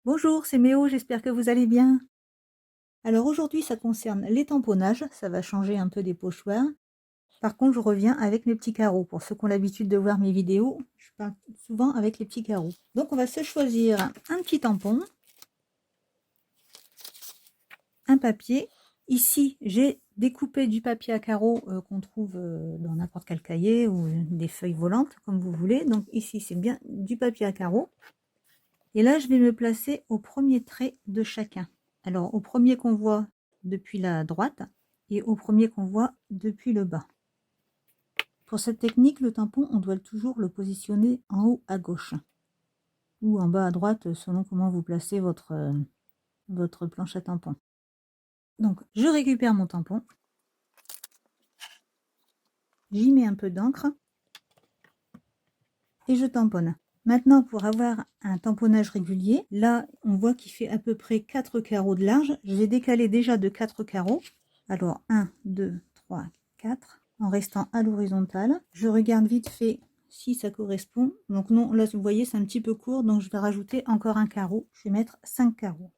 Bonjour, c'est Méo, j'espère que vous allez bien. Alors aujourd'hui, ça concerne les tamponnages, ça va changer un peu des pochoirs. Par contre, je reviens avec mes petits carreaux. Pour ceux qui ont l'habitude de voir mes vidéos, je parle souvent avec les petits carreaux. Donc on va se choisir un petit tampon, un papier. Ici, j'ai découpé du papier à carreaux qu'on trouve dans n'importe quel cahier ou des feuilles volantes, comme vous voulez. Donc ici, c'est bien du papier à carreaux. Et là, je vais me placer au premier trait de chacun. Alors, au premier qu'on voit depuis la droite et au premier qu'on voit depuis le bas. Pour cette technique, le tampon, on doit toujours le positionner en haut à gauche ou en bas à droite, selon comment vous placez votre planche à tampon. Donc, je récupère mon tampon. J'y mets un peu d'encre et je tamponne. Maintenant, pour avoir un tamponnage régulier, là, on voit qu'il fait à peu près 4 carreaux de large. Je vais décaler déjà de 4 carreaux. Alors, 1, 2, 3, 4, en restant à l'horizontale. Je regarde vite fait si ça correspond. Donc non, là, vous voyez, c'est un petit peu court, donc je vais rajouter encore un carreau. Je vais mettre 5 carreaux.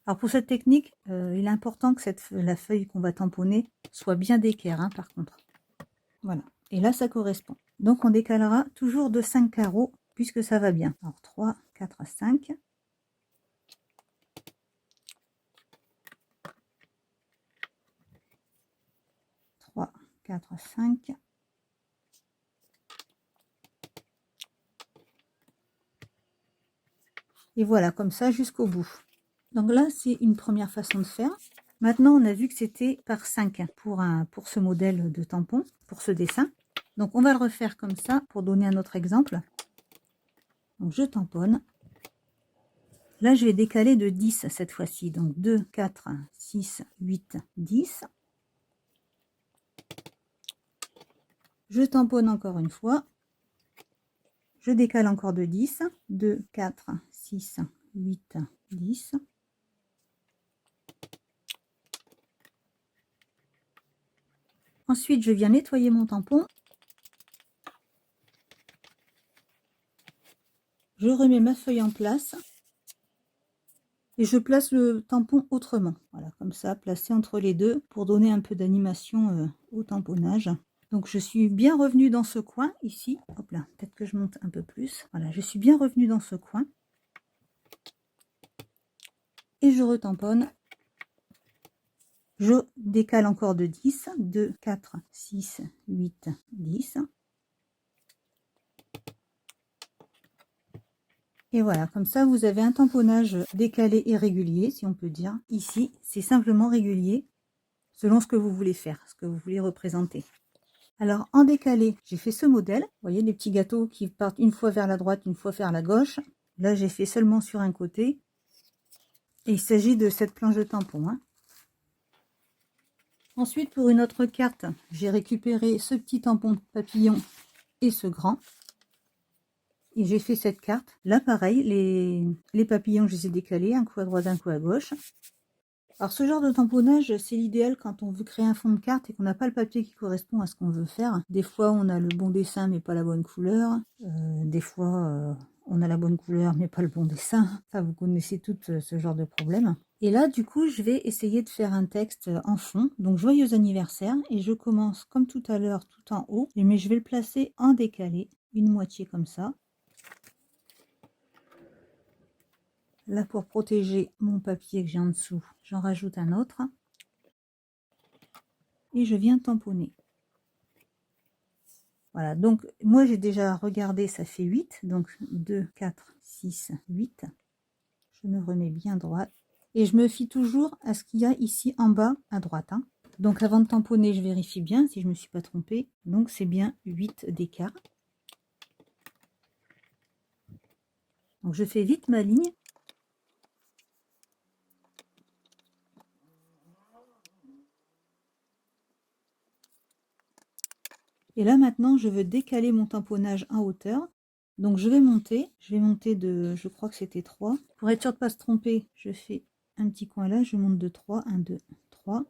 Alors, pour cette technique, il est important que la feuille qu'on va tamponner soit bien d'équerre, hein, par contre. Voilà. Et là, ça correspond. Donc, on décalera toujours de 5 carreaux, puisque ça va bien. Alors, 3, 4, 5. 3, 4, 5. Et voilà, comme ça, jusqu'au bout. Donc là, c'est une première façon de faire. Maintenant, on a vu que c'était par 5 pour ce modèle de tampon, pour ce dessin. Donc, on va le refaire comme ça pour donner un autre exemple. Donc, je tamponne. Là, je vais décaler de 10 cette fois-ci. Donc, 2, 4, 6, 8, 10. Je tamponne encore une fois. Je décale encore de 10. 2, 4, 6, 8, 10. Ensuite, je viens nettoyer mon tampon. Je remets ma feuille en place. Et je place le tampon autrement. Voilà, comme ça, placé entre les deux pour donner un peu d'animation au tamponnage. Donc, je suis bien revenue dans ce coin ici. Hop là, peut-être que je monte un peu plus. Voilà, je suis bien revenue dans ce coin. Et je retamponne. Je décale encore de 10. 2, 4, 6, 8, 10. Et voilà, comme ça, vous avez un tamponnage décalé et régulier, si on peut dire. Ici, c'est simplement régulier, selon ce que vous voulez faire, ce que vous voulez représenter. Alors, en décalé, j'ai fait ce modèle. Vous voyez, les petits gâteaux qui partent une fois vers la droite, une fois vers la gauche. Là, j'ai fait seulement sur un côté. Et il s'agit de cette planche de tampon, hein. Ensuite, pour une autre carte, j'ai récupéré ce petit tampon papillon et ce grand. Et j'ai fait cette carte. Là, pareil, les papillons, je les ai décalés, un coup à droite, un coup à gauche. Alors, ce genre de tamponnage, c'est l'idéal quand on veut créer un fond de carte et qu'on n'a pas le papier qui correspond à ce qu'on veut faire. Des fois, on a le bon dessin, mais pas la bonne couleur. Des fois, on a la bonne couleur, mais pas le bon dessin. Enfin, vous connaissez tout ce genre de problème. Et là, du coup, je vais essayer de faire un texte en fond. Donc, joyeux anniversaire. Et je commence, comme tout à l'heure, tout en haut. Mais je vais le placer en décalé, une moitié comme ça. Là, pour protéger mon papier que j'ai en dessous, j'en rajoute un autre. Et je viens tamponner. Voilà, donc moi j'ai déjà regardé, ça fait 8. Donc 2, 4, 6, 8. Je me remets bien droite. Et je me fie toujours à ce qu'il y a ici en bas à droite, hein. Donc avant de tamponner, je vérifie bien si je ne me suis pas trompée. Donc c'est bien 8 d'écart. Donc je fais vite ma ligne. Et là maintenant, je veux décaler mon tamponnage en hauteur. Donc je vais monter de, je crois que c'était 3. Pour être sûr de ne pas se tromper, je fais un petit coin là, je monte de 3, 1, 2, 3.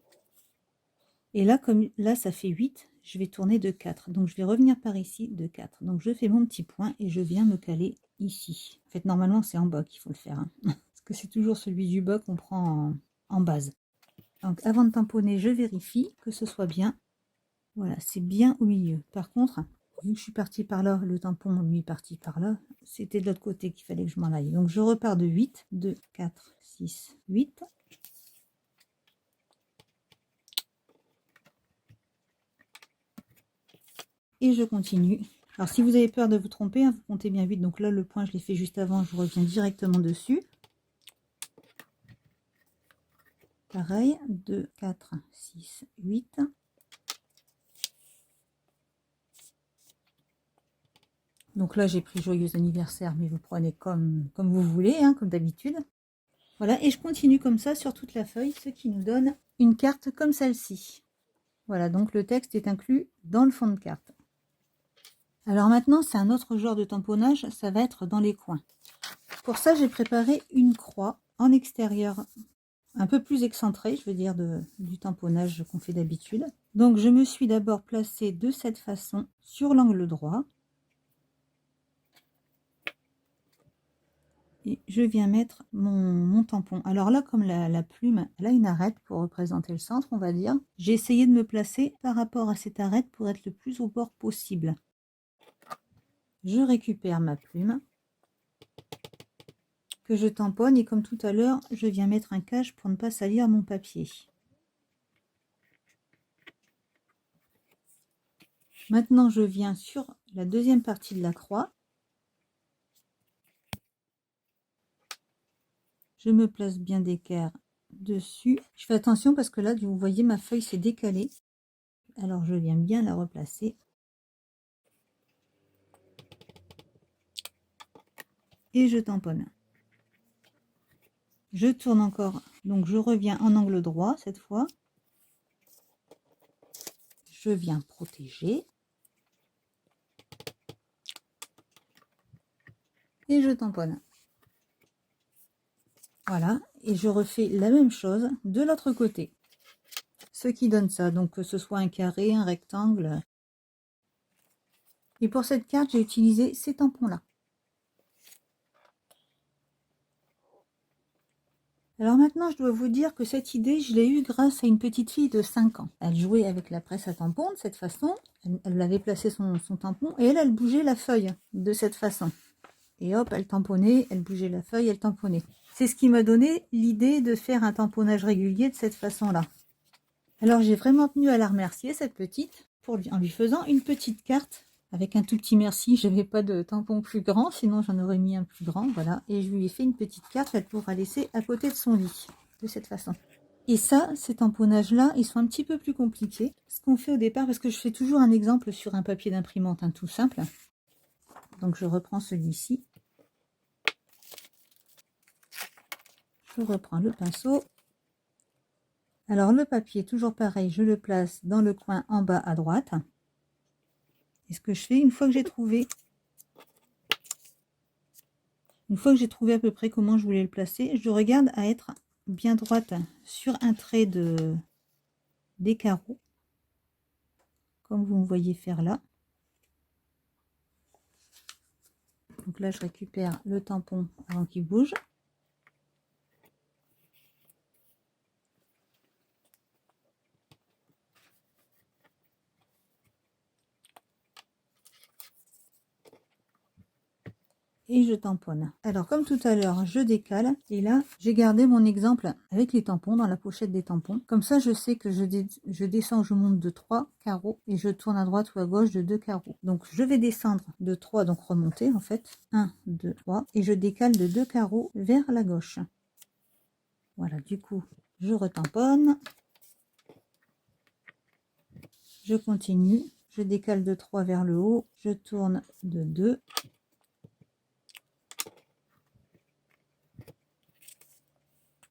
Et là, comme là, ça fait 8, je vais tourner de 4. Donc je vais revenir par ici de 4. Donc je fais mon petit point et je viens me caler ici. En fait, normalement, c'est en bas qu'il faut le faire, hein. Parce que c'est toujours celui du bas qu'on prend en base. Donc, avant de tamponner, je vérifie que ce soit bien. Voilà, c'est bien au milieu. Par contre, vu que je suis partie par là, le tampon, lui, est parti par là. C'était de l'autre côté qu'il fallait que je m'en aille. Donc, je repars de 8. 2, 4, 6, 8. Et je continue. Alors, si vous avez peur de vous tromper, hein, vous comptez bien 8. Donc là, le point, je l'ai fait juste avant. Je reviens directement dessus. Pareil, 2, 4, 6, 8. Donc là, j'ai pris joyeux anniversaire, mais vous prenez comme vous voulez, hein, comme d'habitude. Voilà, et je continue comme ça sur toute la feuille, ce qui nous donne une carte comme celle-ci. Voilà, donc le texte est inclus dans le fond de carte. Alors maintenant, c'est un autre genre de tamponnage, ça va être dans les coins. Pour ça, j'ai préparé une croix en extérieur, un peu plus excentrée, je veux dire, du tamponnage qu'on fait d'habitude. Donc je me suis d'abord placée de cette façon sur l'angle droit. Et je viens mettre mon tampon. Alors là, comme la plume, elle a une arête pour représenter le centre, on va dire. J'ai essayé de me placer par rapport à cette arête pour être le plus au bord possible. Je récupère ma plume, que je tamponne, et comme tout à l'heure, je viens mettre un cache pour ne pas salir mon papier. Maintenant, je viens sur la deuxième partie de la croix. Je me place bien d'équerre dessus. Je fais attention parce que là, vous voyez, ma feuille s'est décalée. Alors, je viens bien la replacer. Et je tamponne. Je tourne encore, donc je reviens en angle droit cette fois. Je viens protéger. Et je tamponne. Voilà, et je refais la même chose de l'autre côté. Ce qui donne ça, donc que ce soit un carré, un rectangle. Et pour cette carte, j'ai utilisé ces tampons-là. Alors maintenant, je dois vous dire que cette idée, je l'ai eue grâce à une petite fille de 5 ans. Elle jouait avec la presse à tampons de cette façon. Elle avait placé son tampon et elle bougeait la feuille de cette façon. Et hop, elle tamponnait, elle bougeait la feuille, elle tamponnait. C'est ce qui m'a donné l'idée de faire un tamponnage régulier de cette façon-là. Alors j'ai vraiment tenu à la remercier, cette petite, en lui faisant une petite carte avec un tout petit merci. Je n'avais pas de tampon plus grand, sinon j'en aurais mis un plus grand, voilà. Et je lui ai fait une petite carte qu'elle pourra laisser à côté de son lit, de cette façon. Et ça, ces tamponnages-là, ils sont un petit peu plus compliqués. Ce qu'on fait au départ, parce que je fais toujours un exemple sur un papier d'imprimante, tout simple. Donc je reprends celui-ci. Je reprends le pinceau. Alors le papier, toujours pareil, je le place dans le coin en bas à droite. Et ce que je fais, une fois que j'ai trouvé à peu près comment je voulais le placer, je regarde à être bien droite sur un trait des carreaux, comme vous me voyez faire là. Donc là, je récupère le tampon avant qu'il bouge. Et je tamponne. Alors comme tout à l'heure, je décale et là j'ai gardé mon exemple avec les tampons dans la pochette des tampons. Comme ça je sais que je descends, je monte de 3 carreaux et je tourne à droite ou à gauche de 2 carreaux. Donc je vais descendre de 3, donc remonter en fait. 1, 2, 3 et je décale de 2 carreaux vers la gauche. Voilà, du coup je retamponne. Je continue, je décale de 3 vers le haut, je tourne de 2.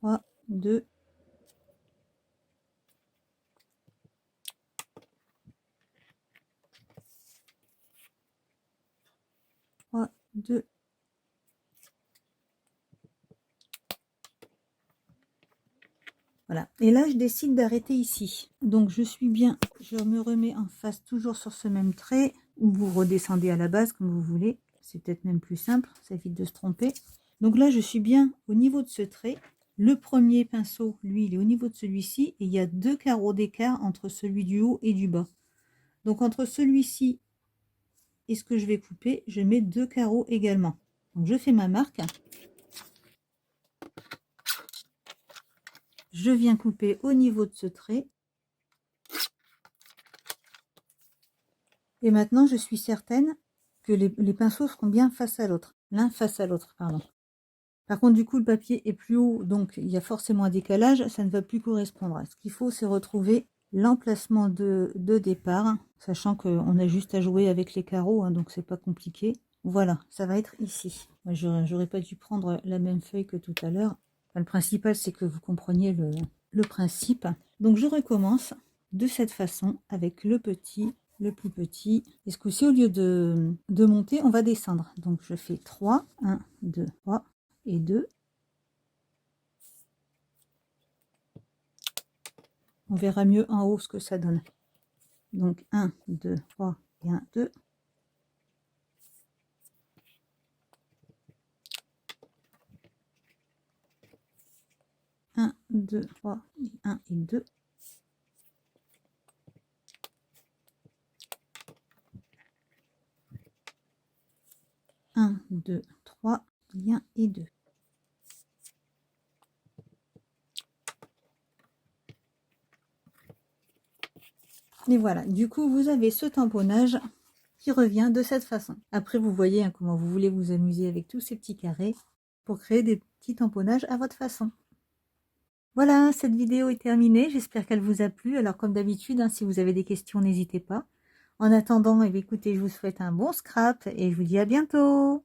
3, 2, 3, 2. Voilà. Et là, je décide d'arrêter ici. Donc, je me remets en face toujours sur ce même trait, ou vous redescendez à la base comme vous voulez. C'est peut-être même plus simple, ça évite de se tromper. Donc là, je suis bien au niveau de ce trait. Le premier pinceau, lui, il est au niveau de celui-ci. Et il y a 2 carreaux d'écart entre celui du haut et du bas. Donc entre celui-ci et ce que je vais couper, je mets 2 carreaux également. Donc je fais ma marque. Je viens couper au niveau de ce trait. Et maintenant, je suis certaine que les pinceaux seront bien face à l'autre. L'un face à l'autre, pardon. Par contre, du coup, le papier est plus haut, donc il y a forcément un décalage. Ça ne va plus correspondre. Ce qu'il faut, c'est retrouver l'emplacement de départ, sachant qu'on a juste à jouer avec les carreaux, hein, donc c'est pas compliqué. Voilà, ça va être ici. Moi, j'aurais pas dû prendre la même feuille que tout à l'heure. Enfin, le principal, c'est que vous compreniez le principe. Donc, je recommence de cette façon avec le petit, le plus petit. Et ce coup-ci, au lieu de monter, on va descendre. Donc, je fais 3, 1, 2, 3 et 2. On verra mieux en haut ce que ça donne. Donc 1, 2, 3 et 1, 2. Un, 2, 3, 1 et 2. Un, 2, 3, 1 et 2. Et voilà, du coup, vous avez ce tamponnage qui revient de cette façon. Après, vous voyez hein, comment vous voulez vous amuser avec tous ces petits carrés pour créer des petits tamponnages à votre façon. Voilà, cette vidéo est terminée. J'espère qu'elle vous a plu. Alors, comme d'habitude, hein, si vous avez des questions, n'hésitez pas. En attendant, écoutez, je vous souhaite un bon scrap et je vous dis à bientôt.